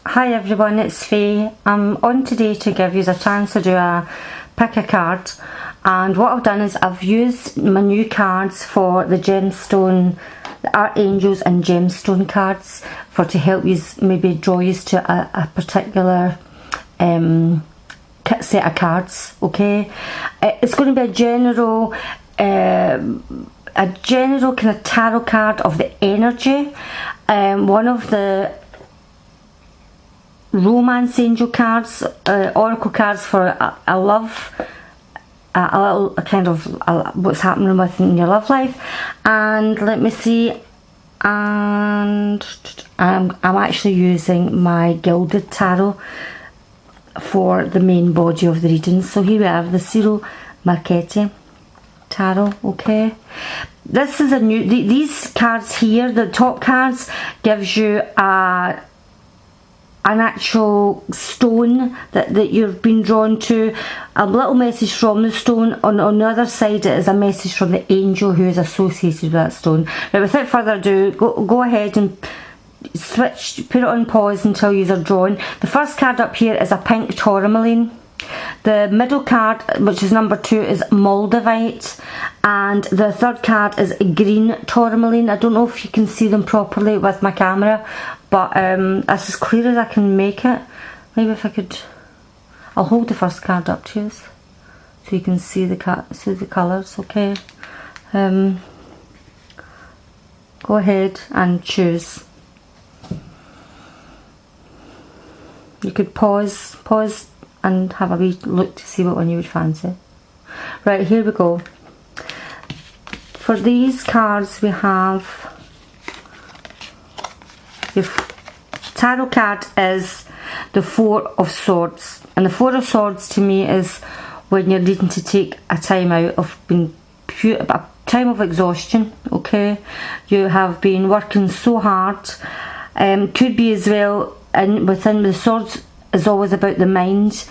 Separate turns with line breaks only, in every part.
Hi everyone, it's Faye. I'm on today to give you a chance to do a pick a card, and what I've done is I've used my new cards for the gemstone, the Archangels and gemstone cards to help you maybe draw you to a particular set of cards. Okay, it's going to be a general kind of tarot card of the energy. One of the romance angel cards, oracle cards for a love, a little kind of what's happening within your love life. And let me see, and I'm actually using my Gilded Tarot for the main body of the reading. So here we have the Ciro Marchetti Tarot. Okay, this is a new, these cards here, the top cards gives you an actual stone that you've been drawn to, a little message from the stone. On the other side it is a message from the angel who is associated with that stone. Right, without further ado, go ahead and put it on pause until you are drawn. The first card up here is a pink tourmaline. The middle card, which is number 2, is Moldavite, and the third card is green tourmaline. I don't know if you can see them properly with my camera, but that's as clear as I can make it. Maybe if I could, I'll hold the first card up to you so you can see the colours. Okay, go ahead and choose. You could pause and have a wee look to see what one you would fancy. Right, here we go. For these cards we have, your tarot card is the Four of Swords, and the Four of Swords to me is when you're needing to take a time out of being a time of exhaustion. Okay, you have been working so hard. Could be as well, and within the swords is always about the mind,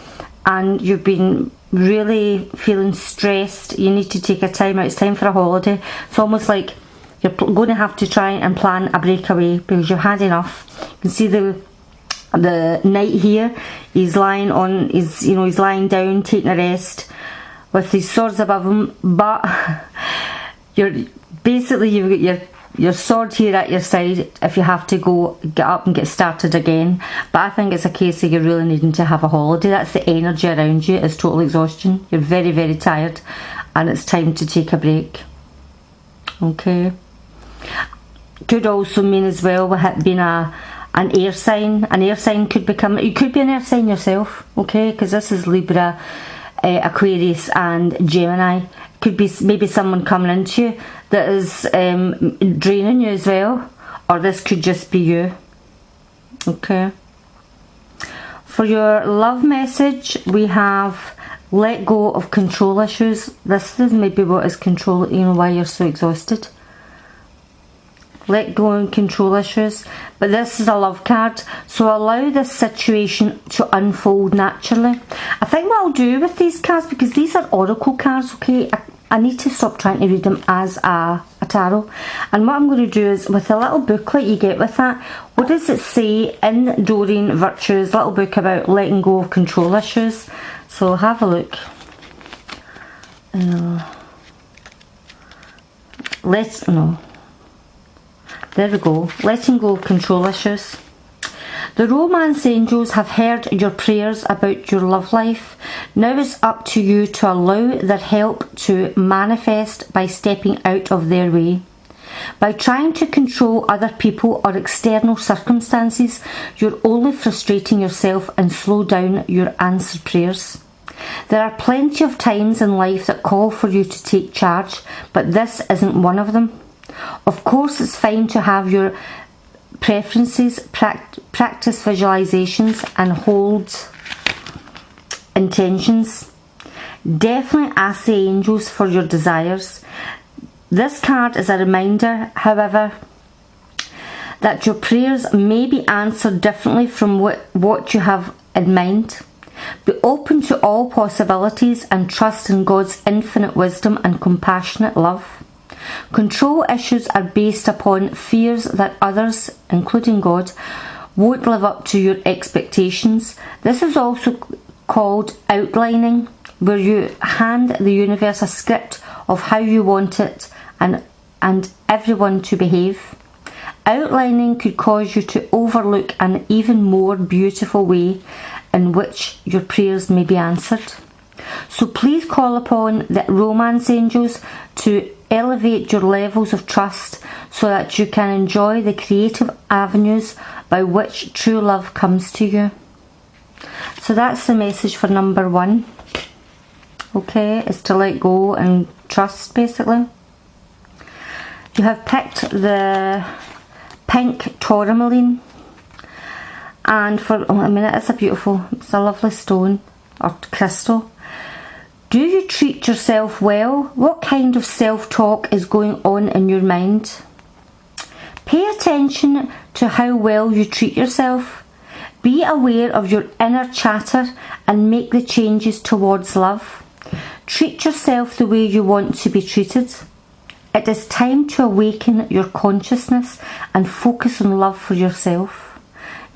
and you've been really feeling stressed. You need to take a time out. It's time for a holiday. It's almost like you're going to have to try and plan a breakaway because you've had enough. You can see the knight here. He's lying on. He's lying down, taking a rest with these swords above him. But you've got your sword here at your side if you have to go get up and get started again. But I think it's a case of you really needing to have a holiday. That's the energy around you, is total exhaustion. You're very, very tired and it's time to take a break. Okay, could also mean as well with it being an air sign. An air sign could become, you could be an air sign yourself. Okay, because this is Libra, Aquarius and Gemini. Could be maybe someone coming into you that is draining you as well, or this could just be you. Okay, for your love message we have let go of control issues. This is maybe what is control, why you're so exhausted. Let go of control issues. But this is a love card, so allow this situation to unfold naturally. I think what I'll do with these cards, because these are oracle cards, okay, I need to stop trying to read them as a tarot. And what I'm going to do is, with a little booklet you get with that, what does it say in Doreen Virtue's little book about letting go of control issues? So have a look. There we go. Letting go of control issues. The romance angels have heard your prayers about your love life. Now it's up to you to allow their help to manifest by stepping out of their way. By trying to control other people or external circumstances, you're only frustrating yourself and slow down your answered prayers. There are plenty of times in life that call for you to take charge, but this isn't one of them. Of course, it's fine to have your preferences, practice visualizations and hold intentions. Definitely ask the angels for your desires. This card is a reminder, however, that your prayers may be answered differently from what you have in mind. Be open to all possibilities and trust in God's infinite wisdom and compassionate love. Control issues are based upon fears that others, including God, won't live up to your expectations. This is also called outlining, where you hand the universe a script of how you want it and everyone to behave. Outlining could cause you to overlook an even more beautiful way in which your prayers may be answered. So please call upon the romance angels to elevate your levels of trust so that you can enjoy the creative avenues by which true love comes to you. So that's the message for number 1. Okay, is to let go and trust, basically. You have picked the pink tourmaline, and it's it's a lovely stone or crystal. Do you treat yourself well? What kind of self-talk is going on in your mind? Pay attention to how well you treat yourself. Be aware of your inner chatter and make the changes towards love. Treat yourself the way you want to be treated. It is time to awaken your consciousness and focus on love for yourself.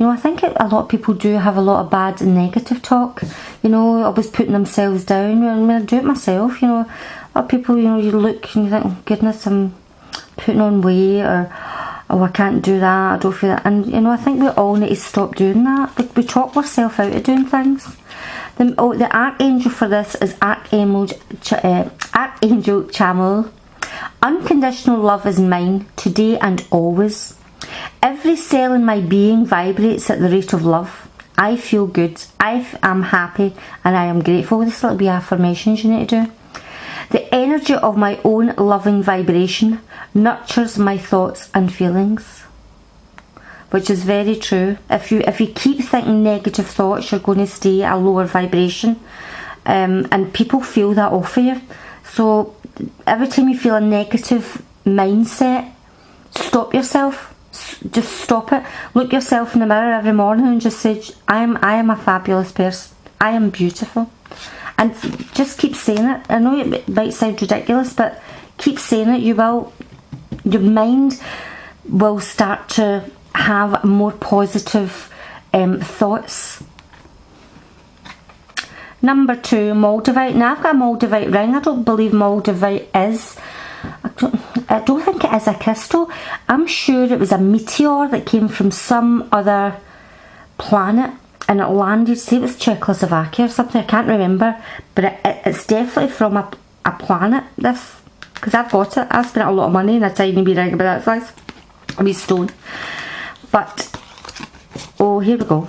I think a lot of people do have a lot of bad and negative talk, always putting themselves down. I do it myself, a lot of people, you look and you think, oh goodness, I'm putting on weight, or oh, I can't do that, I don't feel that. And, I think we all need to stop doing that. We talk ourselves out of doing things. The archangel for this is Archangel Chamuel. Unconditional love is mine, today and always. Every cell in my being vibrates at the rate of love. I feel good, I am happy, and I am grateful. This little be affirmations you need to do. The energy of my own loving vibration nurtures my thoughts and feelings. Which is very true. If you keep thinking negative thoughts, you're going to stay at a lower vibration. And people feel that off of you. So every time you feel a negative mindset, stop yourself. Just stop it. Look yourself in the mirror every morning and just say, I am a fabulous person. I am beautiful. And just keep saying it. I know it might sound ridiculous, but keep saying it. Your mind will start to have more positive thoughts. Number 2, Moldavite. Now I've got a Moldavite ring. I don't believe Moldavite is. I don't think it is a crystal. I'm sure it was a meteor that came from some other planet and it landed, say it was Czechoslovakia or something, I can't remember, but it's definitely from a planet, this, because I've got it. I've spent a lot of money on a tiny wee ring about that size, a wee stone. But, oh, here we go.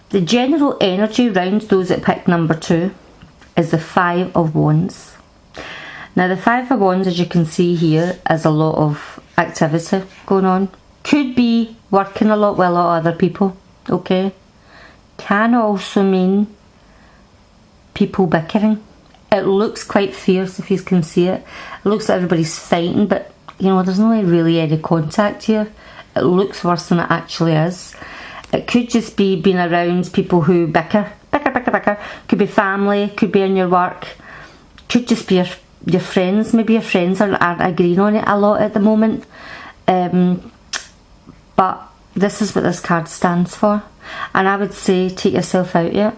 The general energy around those that picked number 2 is the 5 of Wands. Now the 5 of Wands, as you can see here, is a lot of activity going on. Could be working a lot with a lot of other people, okay? Can also mean people bickering. It looks quite fierce if you can see it. It looks like everybody's fighting, but there's no really any contact here. It looks worse than it actually is. It could just be being around people who bicker. Could be family, could be in your work, could just be your friends. Maybe your friends aren't agreeing on it a lot at the moment. But this is what this card stands for. And I would say take yourself out of it.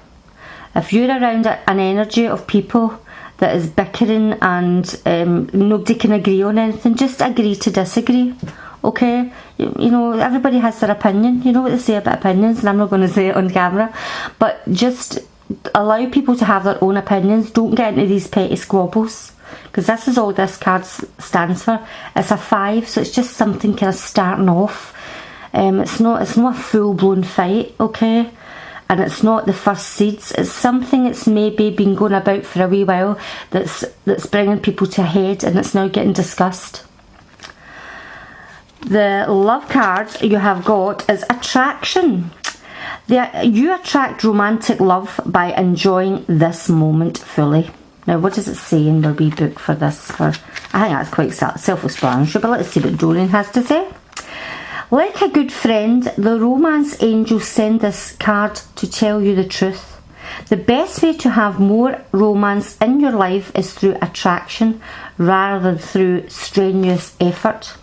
If you're around an energy of people that is bickering and nobody can agree on anything, just agree to disagree. Okay, everybody has their opinion. You know what they say about opinions, and I'm not going to say it on camera, but just allow people to have their own opinions. Don't get into these petty squabbles, because this is all this card stands for. It's a 5, so it's just something kind of starting off. It's not a full-blown fight, okay, and it's not the first seeds. It's something that's maybe been going about for a wee while, that's bringing people to a head, and it's now getting discussed. The love card you have got is attraction. You attract romantic love by enjoying this moment fully. Now, what does it say in the wee book for this? I think that's quite self-explanatory, but let's see what Doreen has to say. Like a good friend, the romance angels send this card to tell you the truth. The best way to have more romance in your life is through attraction rather than through strenuous effort.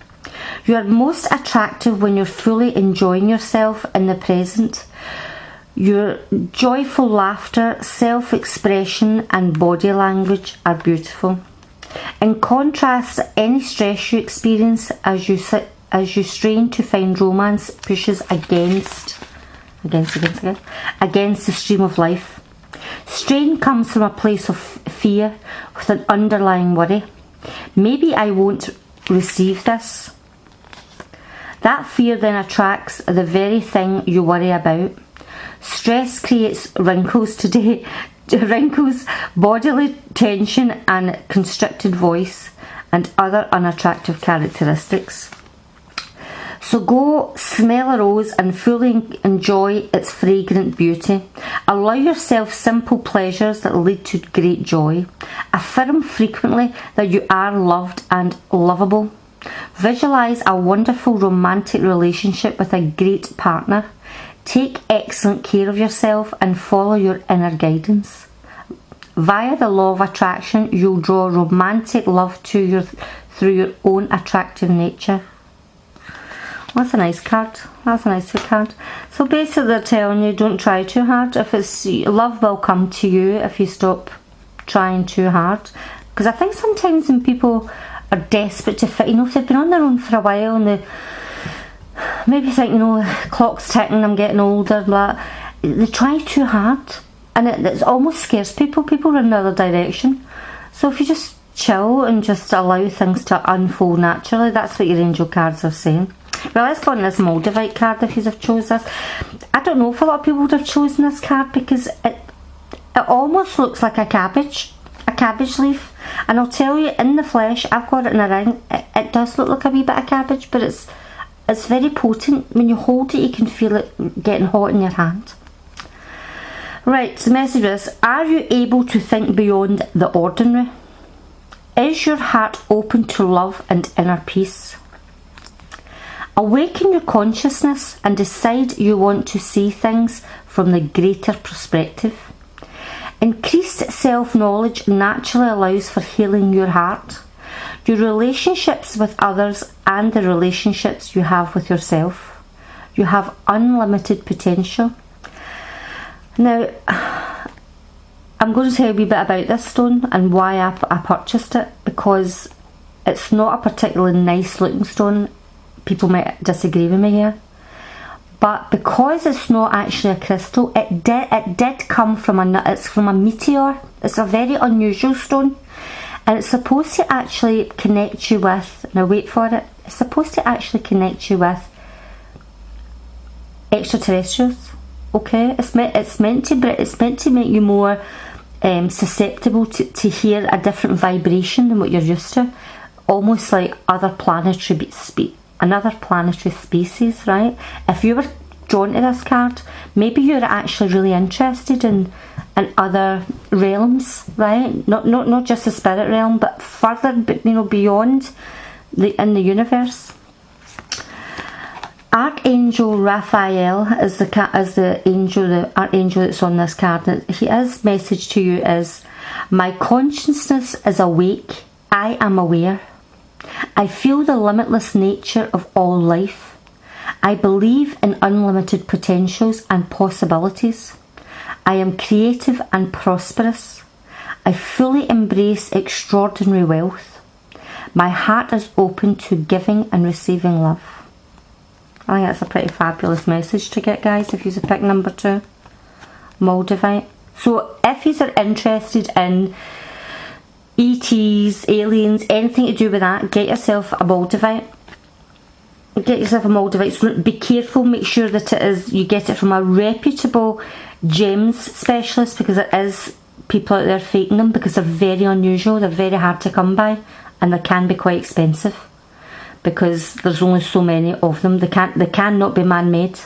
You are most attractive when you're fully enjoying yourself in the present. Your joyful laughter, self-expression and body language are beautiful. In contrast, any stress you experience as you strain to find romance pushes against the stream of life. Strain comes from a place of fear with an underlying worry. Maybe I won't receive this. That fear then attracts the very thing you worry about. Stress creates wrinkles, bodily tension and constricted voice and other unattractive characteristics. So go smell a rose and fully enjoy its fragrant beauty. Allow yourself simple pleasures that lead to great joy. Affirm frequently that you are loved and lovable. Visualize a wonderful romantic relationship with a great partner. Take excellent care of yourself and follow your inner guidance. Via the law of attraction, you'll draw romantic love to you through your own attractive nature. That's a nice card. That's a nice card. So basically they're telling you don't try too hard. If it's love will come to you if you stop trying too hard. Because I think sometimes when people are desperate to fit, if they've been on their own for a while and they maybe think, clock's ticking, I'm getting older, blah, they try too hard and it almost scares people. People run the other direction. So if you just chill and just allow things to unfold naturally, that's what your angel cards are saying. Well, let's go on this Moldavite card if you have chose this. I don't know if a lot of people would have chosen this card because it almost looks like a cabbage leaf. And I'll tell you, in the flesh, I've got it in a ring, it does look like a wee bit of cabbage, but it's very potent. When you hold it, you can feel it getting hot in your hand. Right, the message is, are you able to think beyond the ordinary? Is your heart open to love and inner peace? Awaken your consciousness and decide you want to see things from the greater perspective. Increased self-knowledge naturally allows for healing your heart, your relationships with others and the relationships you have with yourself. You have unlimited potential. Now, I'm going to tell you a wee bit about this stone and why I purchased it, because it's not a particularly nice looking stone. People might disagree with me here, but because it's not actually a crystal, it did come from it's from a meteor. It's a very unusual stone, and it's supposed to actually connect you with, now wait for it, it's supposed to actually connect you with extraterrestrials. Okay, it's meant to make you more susceptible to hear a different vibration than what you're used to, almost like other planetary species, right? If you were drawn to this card, maybe you're actually really interested in other realms, right? Not just the spirit realm, but further, beyond in the universe. Archangel Raphael is the archangel that's on this card. His message to you is, my consciousness is awake. I am aware. I feel the limitless nature of all life. I believe in unlimited potentials and possibilities. I am creative and prosperous. I fully embrace extraordinary wealth. My heart is open to giving and receiving love. I think that's a pretty fabulous message to get, guys, if you pick number 2, Moldavite. So if you are interested in ETs, aliens, anything to do with that, get yourself a Moldavite. So be careful, make sure that you get it from a reputable gems specialist, because there is people out there faking them, because they're very unusual, they're very hard to come by, and they can be quite expensive because there's only so many of them. They cannot be man-made.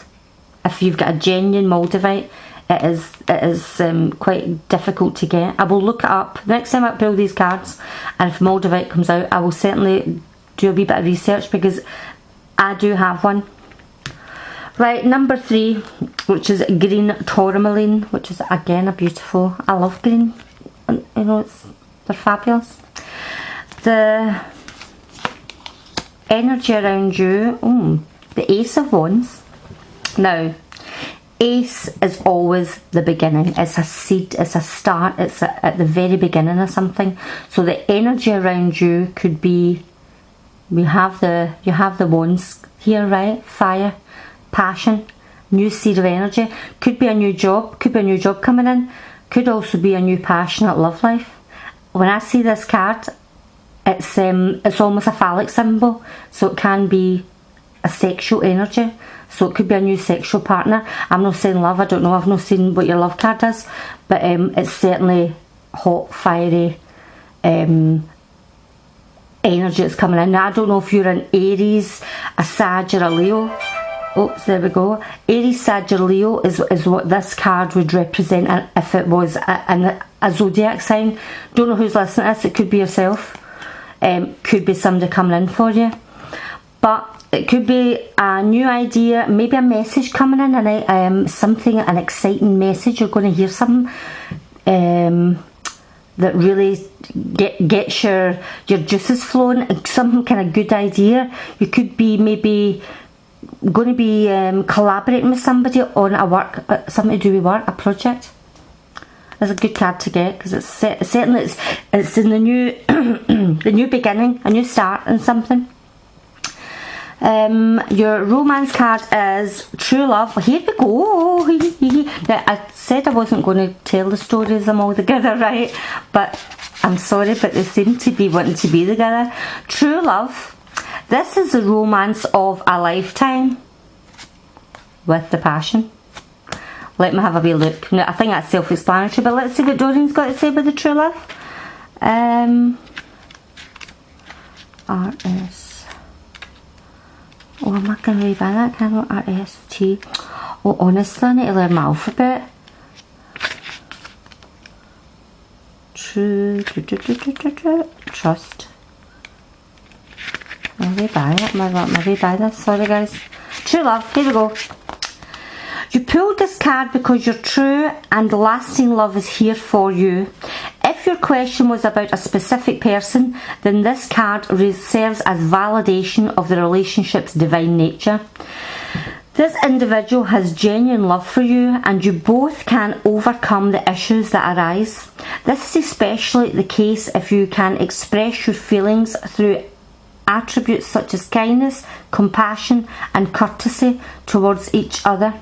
If you've got a genuine Moldavite, it is quite difficult to get. I will look it up next time I pull these cards, and if Moldavite comes out, I will certainly do a wee bit of research, because I do have one. Right, number 3, which is green tourmaline, which is again a beautiful, I love green, they're fabulous. The energy around you, the Ace of Wands. Now, Ace is always the beginning. It's a seed, it's a start, it's at the very beginning of something. So the energy around you could be, you have the wands here, right? Fire, passion, new seed of energy. Could be a new job, coming in. Could also be a new passionate love life. When I see this card, it's almost a phallic symbol, so it can be a sexual energy. So it could be a new sexual partner. I'm not saying love, I don't know, I've not seen what your love card is, but it's certainly hot, fiery energy that's coming in. Now, I don't know if you're an Aries, a Sag or a Leo. Oops, there we go. Aries, Sag or Leo is what this card would represent if it was a zodiac sign. Don't know who's listening to this, it could be yourself. Could be somebody coming in for you. But it could be a new idea, maybe a message coming in, and an exciting message. You're going to hear something that really gets your juices flowing. Some kind of good idea. You could be maybe going to be collaborating with somebody on something to do with work, a project. It's a good card to get because it's in the new the new beginning, a new start and something. Your romance card is true love. Here we go. Now, I said I wasn't going to tell the stories of them all together, right? But I'm sorry, but they seem to be wanting to be together. True love. This is the romance of a lifetime with the passion. Let me have a wee look. Now, I think that's self-explanatory, but let's see what Doreen's got to say about the true love. RS. Oh, I'm not going to read by that, can I? RST. Oh, honestly, I need to learn my alphabet. True. Trust. I'll read by it. I'll read by this. Sorry, guys. True love. Here we go. You pulled this card because your true and lasting love is here for you. If your question was about a specific person, then this card serves as validation of the relationship's divine nature. This individual has genuine love for you, and you both can overcome the issues that arise. This is especially the case if you can express your feelings through attributes such as kindness, compassion, and courtesy towards each other.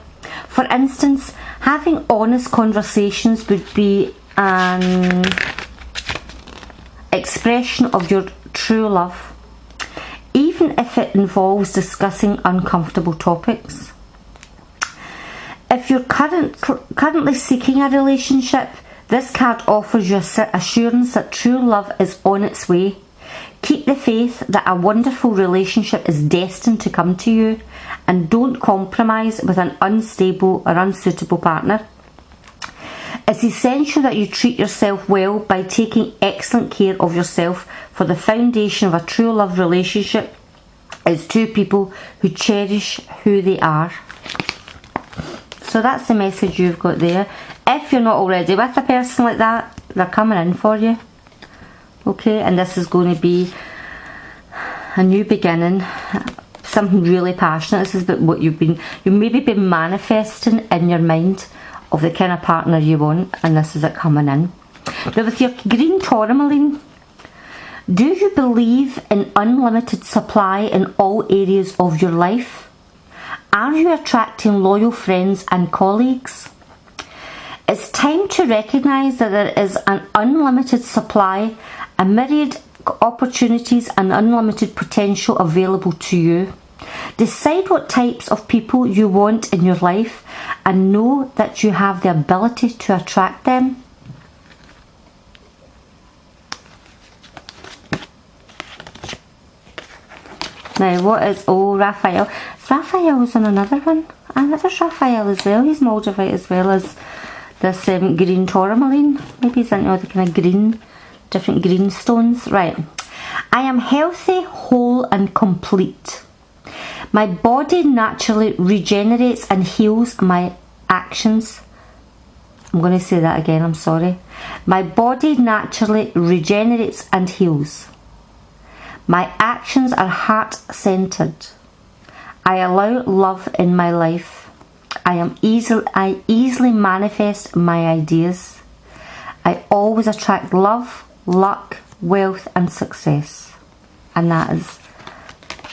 For instance, having honest conversations would be an expression of your true love, even if it involves discussing uncomfortable topics. If you're currently seeking a relationship, this card offers you assurance that true love is on its way. Keep the faith that a wonderful relationship is destined to come to you, and don't compromise with an unstable or unsuitable partner. It's essential that you treat yourself well by taking excellent care of yourself, for the foundation of a true love relationship is two people who cherish who they are. So that's the message you've got there. If you're not already with a person like that, they're coming in for you. Okay, and this is going to be a new beginning, something really passionate. This is about what you've maybe been manifesting in your mind of the kind of partner you want, and this is it coming in. Now, with your green tourmaline, do you believe in unlimited supply in all areas of your life? Are you attracting loyal friends and colleagues? It's time to recognise that there is an unlimited supply, a myriad opportunities and unlimited potential available to you. Decide what types of people you want in your life and know that you have the ability to attract them. Now, what is... Oh, Raphael. Raphael is on another one. And there's Raphael as well. He's Moldavite as well as this green tourmaline. Maybe he's into all the kind of green, different green stones. Right. I am healthy, whole and complete. My body naturally regenerates and heals my actions. I'm going to say that again, I'm sorry. My body naturally regenerates and heals. My actions are heart-centered. I allow love in my life. I easily manifest my ideas. I always attract love, luck, wealth and success. And that is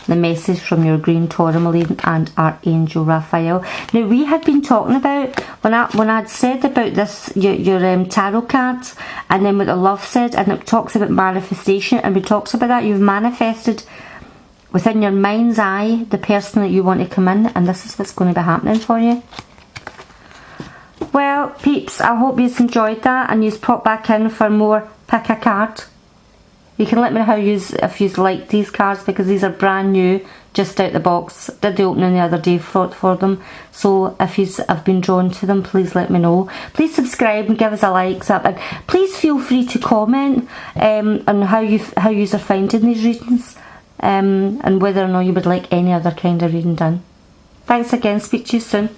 the message from your green tourmaline and Archangel Raphael. Now, we had been talking about, when I'd said about this, your tarot cards, and then what the love said, and it talks about manifestation, and we talked about that. You've manifested within your mind's eye the person that you want to come in, and this is what's going to be happening for you. Well, peeps, I hope you've enjoyed that, and you've popped back in for more pick a card. You can let me know if you like these cards, because these are brand new, just out the box. Did the opening the other day for them. So if you have been drawn to them, please let me know. Please subscribe and give us a like up, and please feel free to comment on how you are finding these readings, and whether or not you would like any other kind of reading done. Thanks again. Speak to you soon.